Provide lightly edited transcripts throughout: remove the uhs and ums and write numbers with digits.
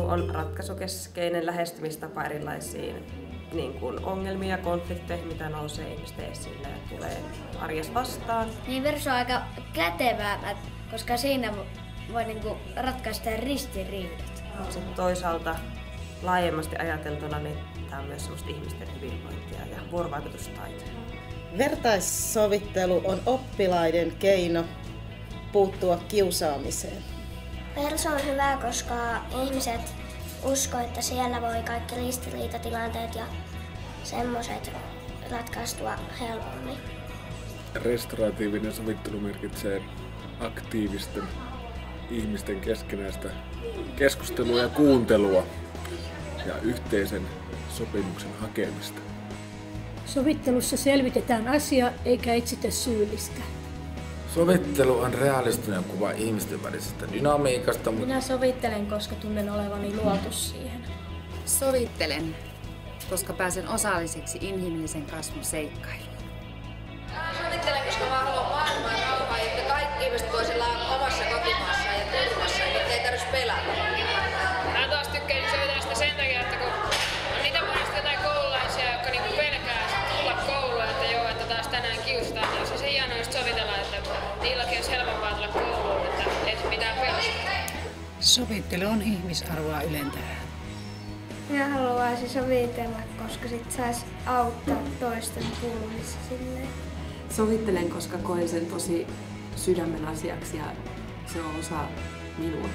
Sovittelu on ratkaisukeskeinen lähestymistapa erilaisiin ongelmiin ja konflikteihin, mitä nousee ihmisten esille ja tulee arjessa vastaan. Niin verso on aika kätevää, koska siinä voi ratkaista ristiriidat. Sitten toisaalta laajemmasti ajateltuna niin tämä on myös semmoista ihmisten hyvinvointia ja vuorovaikutustaitoja. Vertaissovittelu on oppilaiden keino puuttua kiusaamiseen. Verso on hyvä, koska ihmiset uskoo, että siellä voi kaikki ristiriitatilanteet ja semmoiset ratkaistua helpommin. Restauratiivinen sovittelu merkitsee aktiivisten ihmisten keskenäistä keskustelua ja kuuntelua ja yhteisen sopimuksen hakemista. Sovittelussa selvitetään asia eikä etsitä syyllistä. Sovittelu on realistinen kuva ihmisten välisestä dynamiikasta. Minä sovittelen, koska tunnen olevani luotus siihen. Sovittelen, koska pääsen osalliseksi inhimillisen kasvun seikkailuun. Sovittelen, koska mä haluan maailman rauhaa, jotta kaikki ihmiset voisi olla omassa kotimaassaan ja turvassa, jotta ei tarvitsisi pelätä. Mä taas tykkäisin sovitella sitä sen takia, että kun on niitä monesti jotain koululaisia, jotka pelkää tulla kouluun, että taas tänään kiusataan, niin olisi se hienoa just sovitella, että niilläkin olisi helpompaa tulla kouluun, että ei mitään pelasta. Sovittelu on ihmisarvoa ylentävää. Minä haluaisin sovitella, koska sit saisi auttaa toisten kuulumissa silleen. Sovittelen, koska koen sen tosi sydämen asiaksi ja se on osa minua.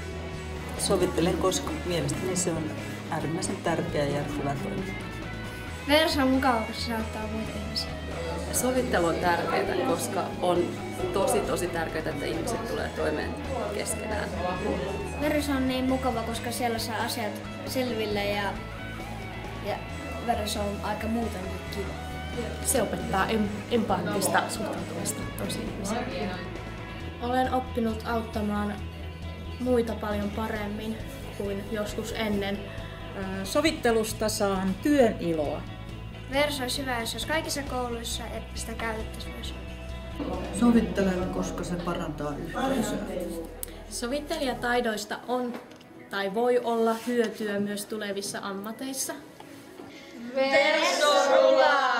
Sovittelen, koska mielestäni se on äärimmäisen tärkeä ja järkevä toiminta. Verso on mukava, koska se auttaa muita ihmisiä. Sovittelu on tärkeää, koska on tosi tärkeää, että ihmiset tulee toimeen keskenään. Verso on niin mukava, koska siellä saa asiat selville ja verso on aika muutenkin kiva. Se opettaa empaattista suhtautumista toisiin ihmisiin. Olen oppinut auttamaan muita paljon paremmin kuin joskus ennen. Sovittelusta saan työn iloa. Verso olisi hyvä, jos kaikissa kouluissa sitä käytettäisiin myös. Sovittelen, koska se parantaa yhteisöä. Sovittelijataidoista on tai voi olla hyötyä myös tulevissa ammateissa. Verso rulaa!